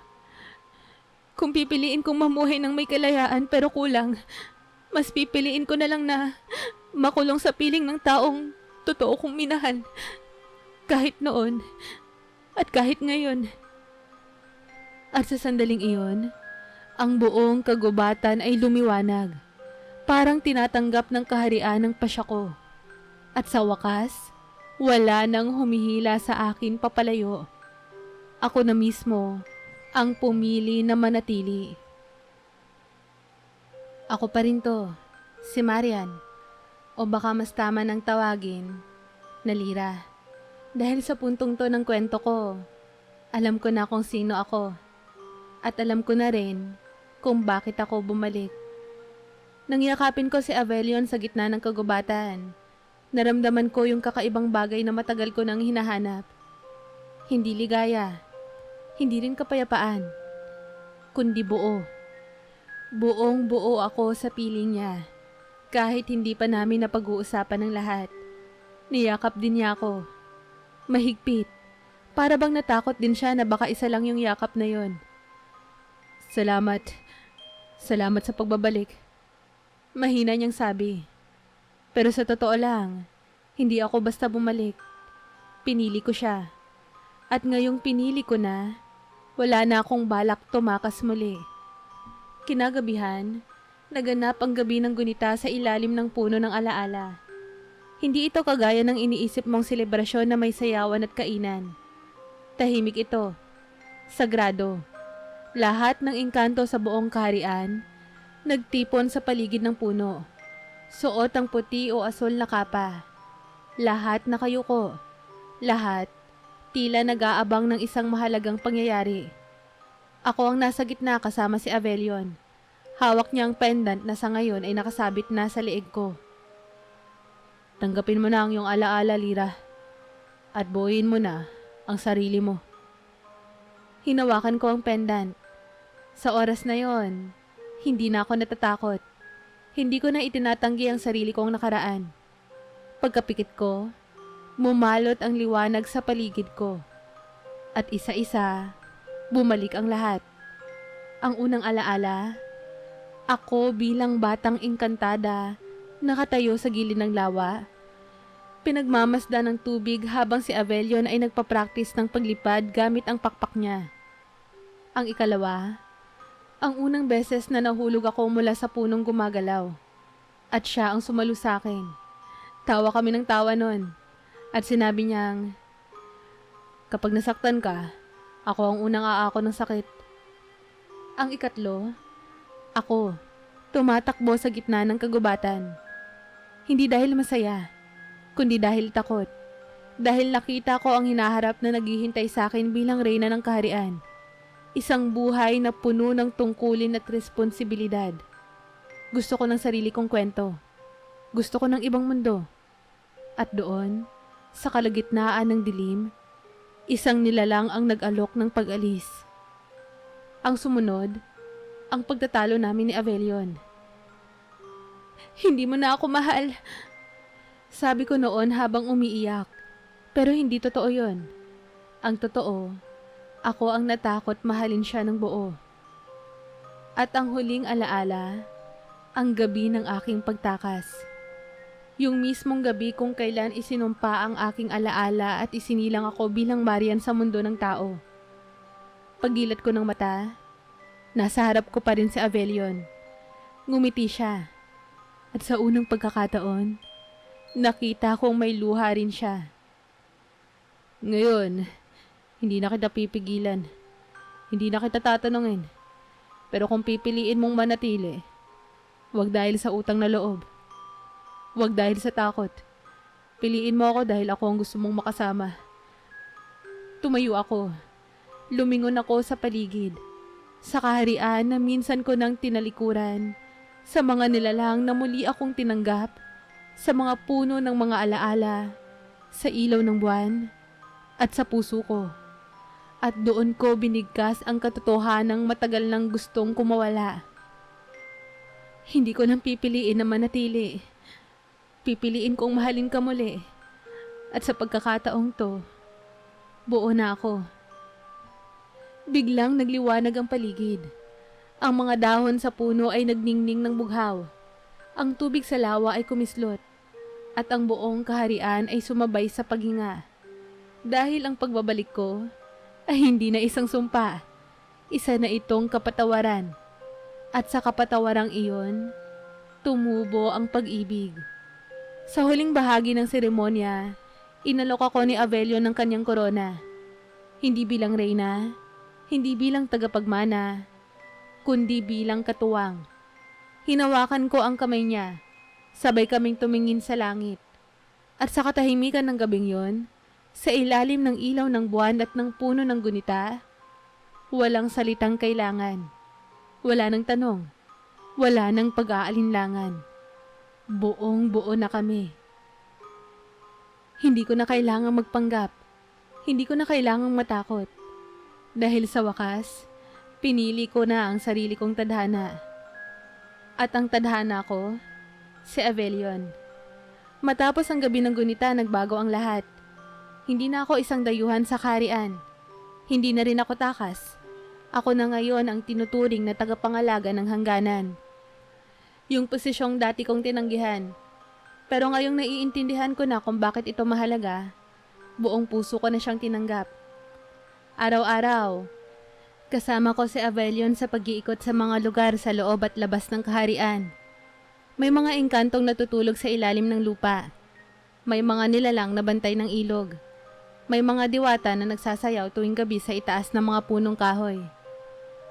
kung pipiliin kong mamuhay ng may kalayaan pero kulang, mas pipiliin ko na lang na makulong sa piling ng taong totoo kong minahal. Kahit noon at kahit ngayon. At sa sandaling iyon, ang buong kagubatan ay lumiwanag. Parang tinatanggap ng kaharian ng pasya ko. At sa wakas, wala nang humihila sa akin papalayo. Ako na mismo ang pumili na manatili. Ako pa rin to, si Marian. O baka mas tama nang tawagin na Lira. Dahil sa puntong to ng kwento ko, alam ko na kung sino ako. At alam ko na rin kung bakit ako bumalik. Nangyakapin ko si Avelion sa gitna ng kagubatan. Naramdaman ko yung kakaibang bagay na matagal ko nang hinahanap. Hindi ligaya, hindi rin kapayapaan, kundi buo. Buong buo ako sa piling niya. Kahit hindi pa namin napag-uusapan ng lahat. Niyakap din niya ako. Mahigpit. Para bang natakot din siya na baka isa lang yung yakap na yon. Salamat. Salamat sa pagbabalik. Mahina niyang sabi. Pero sa totoo lang, hindi ako basta bumalik. Pinili ko siya. At ngayong pinili ko na, wala na akong balak tumakas muli. Kinagabihan, naganap ang gabi ng gunita sa ilalim ng puno ng alaala. Hindi ito kagaya ng iniisip mong selebrasyon na may sayawan at kainan. Tahimik ito. Sagrado. Lahat ng engkanto sa buong kaharian, nagtipon sa paligid ng puno. Suot ang puti o asul na kapa. Lahat nakayuko. Lahat, tila nag-aabang ng isang mahalagang pangyayari. Ako ang nasa gitna kasama si Avelion. Hawak niya ang pendant na sa ngayon ay nakasabit na sa leeg ko. Tanggapin mo na ang iyong alaala, Lira. At buuin mo na ang sarili mo. Hinawakan ko ang pendant. Sa oras na yon, hindi na ako natatakot. Hindi ko na itinatanggi ang sarili kong nakaraan. Pagkapikit ko, mumalot ang liwanag sa paligid ko. At isa-isa, bumalik ang lahat. Ang unang alaala, ako bilang batang engkantada, nakatayo sa gilid ng lawa. Pinagmamasdan ng tubig habang si Avelion ay nagpa-practice ng paglipad gamit ang pakpak niya. Ang ikalawa, ang unang beses na nahulog ako mula sa punong gumagalaw. At siya ang sumalo sa akin. Tawa kami ng tawa nun. At sinabi niyang, kapag nasaktan ka, ako ang unang aako ng sakit. Ang ikatlo, ako, tumatakbo sa gitna ng kagubatan. Hindi dahil masaya, kundi dahil takot. Dahil nakita ko ang hinaharap na naghihintay sa akin bilang reyna ng kaharian. Isang buhay na puno ng tungkulin at responsibilidad. Gusto ko ng sarili kong kwento. Gusto ko ng ibang mundo. At doon, sa kalagitnaan ng dilim, isang nilalang ang nag-alok ng pag-alis. Ang sumunod, ang pagtatalo namin ni Avelion. Hindi mo na ako mahal. Sabi ko noon habang umiiyak. Pero hindi totoo yon. Ang totoo, ako ang natakot mahalin siya ng buo. At ang huling alaala, ang gabi ng aking pagtakas. Yung mismong gabi kung kailan isinumpa ang aking alaala at isinilang ako bilang Marian sa mundo ng tao. Pagdilat ko ng mata, nasa harap ko pa rin si Avelion. Ngumiti siya. At sa unang pagkakataon, nakita kong may luha rin siya. Ngayon, hindi na kita pipigilan. Hindi na kita tatanungin. Pero kung pipiliin mong manatili, wag dahil sa utang na loob. Wag dahil sa takot. Piliin mo ako dahil ako ang gusto mong makasama. Tumayo ako. Lumingon ako sa paligid. Sa kaharian na minsan ko nang tinalikuran. Sa mga nilalang na muli akong tinanggap. Sa mga puno ng mga alaala. Sa ilaw ng buwan. At sa puso ko. At doon ko binigkas ang katotohanang matagal nang gustong kumawala. Hindi ko nang pipiliin na manatili. Pipiliin kong mahalin ka muli. At sa pagkakataong to, buo na ako. Biglang nagliwanag ang paligid. Ang mga dahon sa puno ay nagningning ng bughaw. Ang tubig sa lawa ay kumislot. At ang buong kaharian ay sumabay sa paghinga. Dahil ang pagbabalik ko ay hindi na isang sumpa. Isa na itong kapatawaran. At sa kapatawarang iyon, tumubo ang pag-ibig. Sa huling bahagi ng seremonya, inalok ako ni Avelion ng kanyang korona. Hindi bilang reyna, hindi bilang tagapagmana, kundi bilang katuwang. Hinawakan ko ang kamay niya, sabay kaming tumingin sa langit. At sa katahimikan ng gabing yon, sa ilalim ng ilaw ng buwan at ng puno ng gunita, walang salitang kailangan. Wala nang tanong. Wala nang pag-aalinlangan. Buong-buo na kami. Hindi ko na kailangang magpanggap. Hindi ko na kailangang matakot. Dahil sa wakas, pinili ko na ang sarili kong tadhana. At ang tadhana ko, si Avelion. Matapos ang gabi ng gunita, nagbago ang lahat. Hindi na ako isang dayuhan sa kaharian. Hindi na rin ako takas. Ako na ngayon ang tinuturing na tagapangalaga ng hangganan. Yung posisyong dati kong tinanggihan. Pero ngayong naiintindihan ko na kung bakit ito mahalaga, buong puso ko na siyang tinanggap. Araw-araw, kasama ko si Avelion sa pag-iikot sa mga lugar sa loob at labas ng kaharian. May mga engkantong natutulog sa ilalim ng lupa. May mga nilalang na bantay ng ilog. May mga diwata na nagsasayaw tuwing gabi sa itaas ng mga punong kahoy.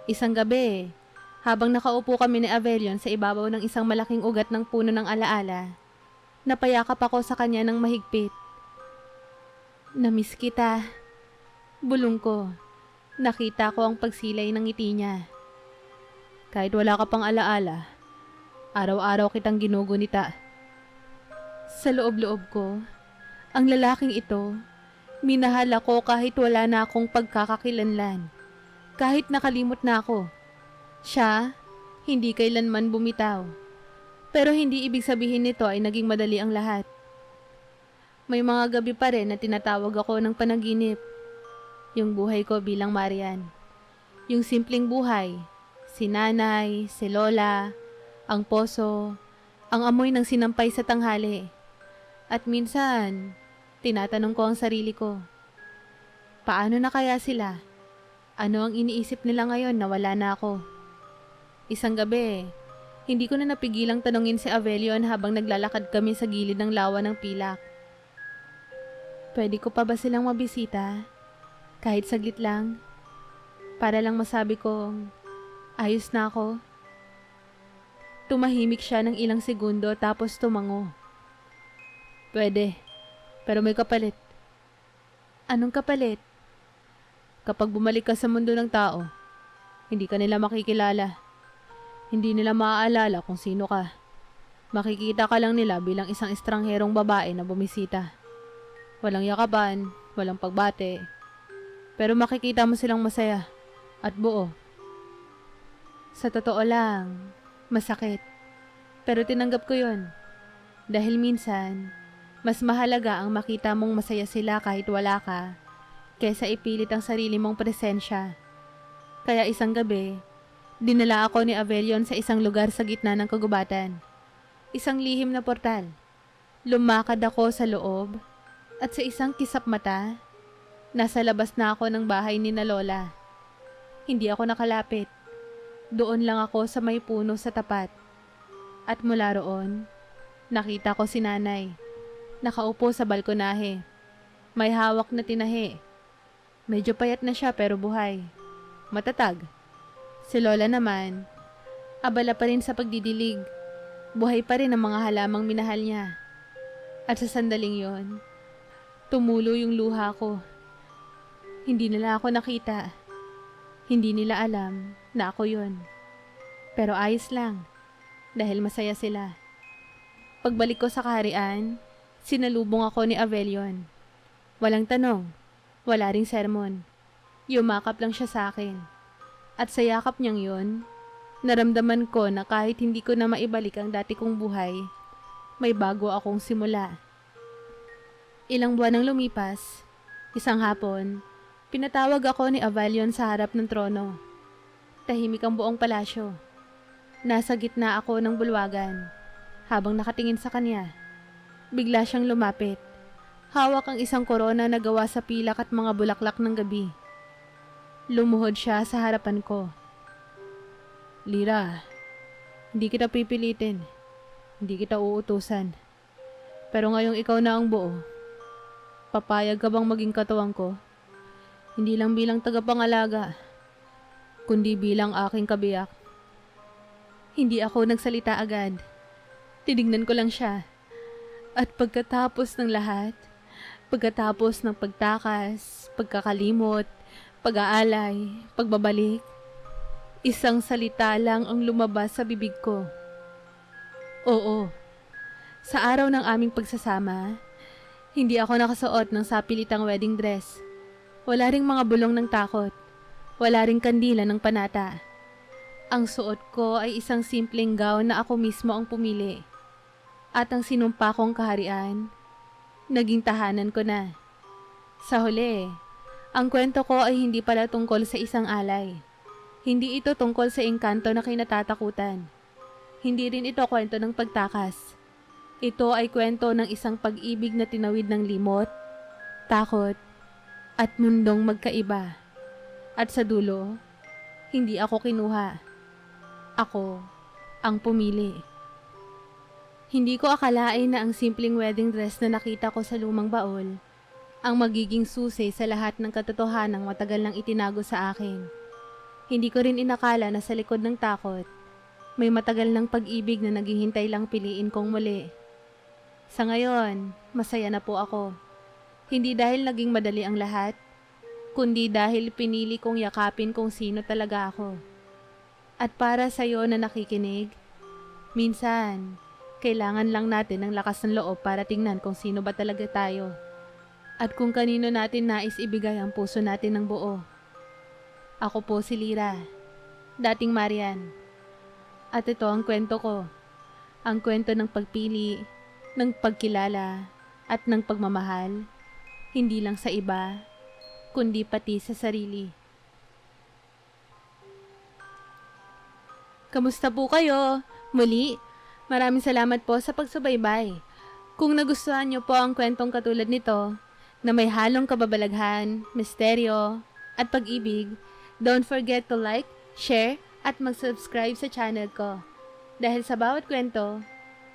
Isang gabi, habang nakaupo kami ni Avelion sa ibabaw ng isang malaking ugat ng puno ng alaala, napayakap ako sa kanya ng mahigpit. Namiss kita. Bulong ko. Nakita ko ang pagsilay ng ngiti niya. Kahit wala ka pang alaala, araw-araw kitang ginugunita. Sa loob-loob ko, ang lalaking ito, minahal ako kahit wala na akong pagkakakilanlan. Kahit nakalimot na ako. Siya, hindi kailanman bumitaw. Pero hindi ibig sabihin nito ay naging madali ang lahat. May mga gabi pa rin na tinatawag ako ng panaginip. Yung buhay ko bilang Marian. Yung simpleng buhay. Si nanay, si lola, ang poso, ang amoy ng sinampay sa tanghali. At minsan, tinatanong ko ang sarili ko, paano na kaya sila? Ano ang iniisip nila ngayon na wala na ako? Isang gabi, hindi ko na napigilang tanungin si Avelion habang naglalakad kami sa gilid ng lawa ng pilak. Pwede ko pa ba silang mabisita? Kahit saglit lang? Para lang masabi kong, ayos na ako? Tumahimik siya ng ilang segundo tapos tumango. Pwede. Pero may kapalit. Anong kapalit? Kapag bumalik ka sa mundo ng tao, hindi ka nila makikilala. Hindi nila maaalala kung sino ka. Makikita ka lang nila bilang isang estrangherong babae na bumisita. Walang yakapan, walang pagbate. Pero makikita mo silang masaya at buo. Sa totoo lang, masakit. Pero tinanggap ko yun. Dahil minsan, Mas mahalaga ang makita mong masaya sila kahit wala ka, kaysa ipilit ang sarili mong presensya. Kaya isang gabi, dinala ako ni Avelion sa isang lugar sa gitna ng kagubatan. Isang lihim na portal. Lumakad ako sa loob at sa isang kisap mata, nasa labas na ako ng bahay ni na Lola. Hindi ako nakalapit. Doon lang ako sa may puno sa tapat. At mula roon, nakita ko si nanay. Nakaupo sa balkonahe. May hawak na tinahi. Medyo payat na siya pero buhay. Matatag. Si Lola naman, abala pa rin sa pagdidilig. Buhay pa rin ang mga halamang minahal niya. At sa sandaling yon, tumulo yung luha ko. Hindi nila ako nakita. Hindi nila alam na ako yon. Pero ayos lang, dahil masaya sila. Pagbalik ko sa kaharian, sinalubong ako ni Avelion. Walang tanong, wala ring sermon. Yumakap lang siya sa akin. At sa yakap niyang yun, naramdaman ko na kahit hindi ko na maibalik ang dati kong buhay, may bago akong simula. Ilang buwan nang lumipas, isang hapon, pinatawag ako ni Avelion sa harap ng trono. Tahimik ang buong palasyo. Nasa gitna ako ng bulwagan. Habang nakatingin sa kanya, bigla siyang lumapit. Hawak ang isang korona na gawa sa pilak at mga bulaklak ng gabi. Lumuhod siya sa harapan ko. Lira, hindi kita pipilitin. Hindi kita uutusan. Pero ngayong ikaw na ang buo, papayag ka bang maging katuwang ko? Hindi lang bilang tagapangalaga, kundi bilang aking kabiyak. Hindi ako nagsalita agad. Tinignan ko lang siya. At pagkatapos ng lahat, pagkatapos ng pagtakas, pagkakalimot, pag-aalay, pagbabalik, isang salita lang ang lumabas sa bibig ko. Oo. Sa araw ng aming pagsasama, hindi ako nakasuot ng sapilitang wedding dress. Wala ring mga bulong ng takot. Wala ring kandila ng panata. Ang suot ko ay isang simpleng gown na ako mismo ang pumili. At ang sinumpa kong kaharian, naging tahanan ko na. Sa huli, ang kwento ko ay hindi pala tungkol sa isang alay. Hindi ito tungkol sa engkanto na kinatatakutan. Hindi rin ito kwento ng pagtakas. Ito ay kwento ng isang pag-ibig na tinawid ng limot, takot, at mundong magkaiba. At sa dulo, hindi ako kinuha. Ako ang pumili. Hindi ko akalain na ang simpleng wedding dress na nakita ko sa lumang baul ang magiging susi sa lahat ng katotohanang matagal nang itinago sa akin. Hindi ko rin inakala na sa likod ng takot, may matagal ng pag-ibig na naghihintay lang piliin kong muli. Sa ngayon, masaya na po ako. Hindi dahil naging madali ang lahat, kundi dahil pinili kong yakapin kung sino talaga ako. At para sa iyo na nakikinig, minsan, kailangan lang natin ng lakas ng loob para tingnan kung sino ba talaga tayo. At kung kanino natin nais ibigay ang puso natin ng buo. Ako po si Lira, dating Marian. At ito ang kwento ko. Ang kwento ng pagpili, ng pagkilala, at ng pagmamahal. Hindi lang sa iba, kundi pati sa sarili. Kamusta po kayo? Muli, maraming salamat po sa pagsubaybay. Kung nagustuhan niyo po ang kwentong katulad nito, na may halong kababalaghan, misteryo, at pag-ibig, don't forget to like, share, at mag-subscribe sa channel ko. Dahil sa bawat kwento,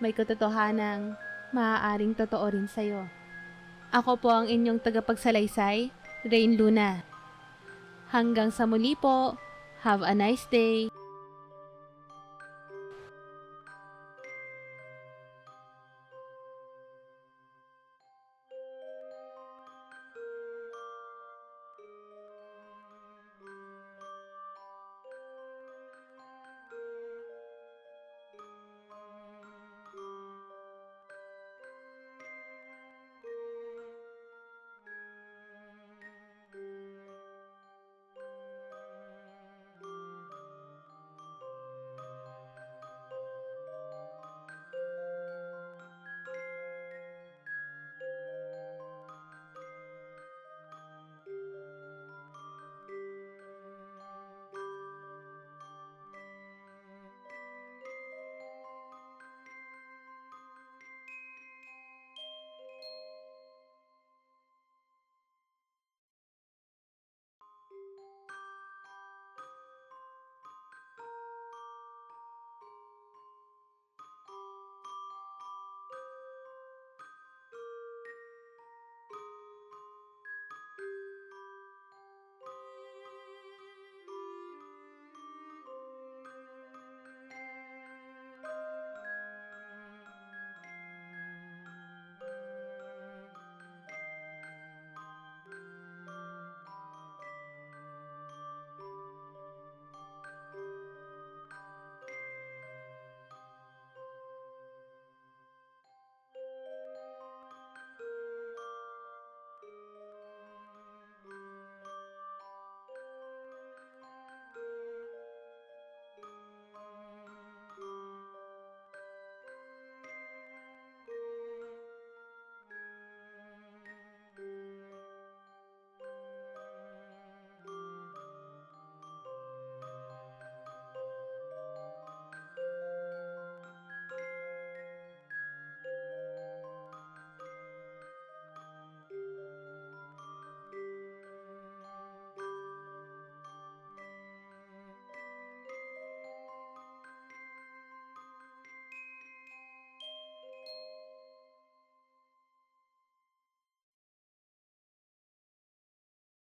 may katotohanang maaaring totoo rin sa'yo. Ako po ang inyong tagapagsalaysay, Rain Luna. Hanggang sa muli po, have a nice day!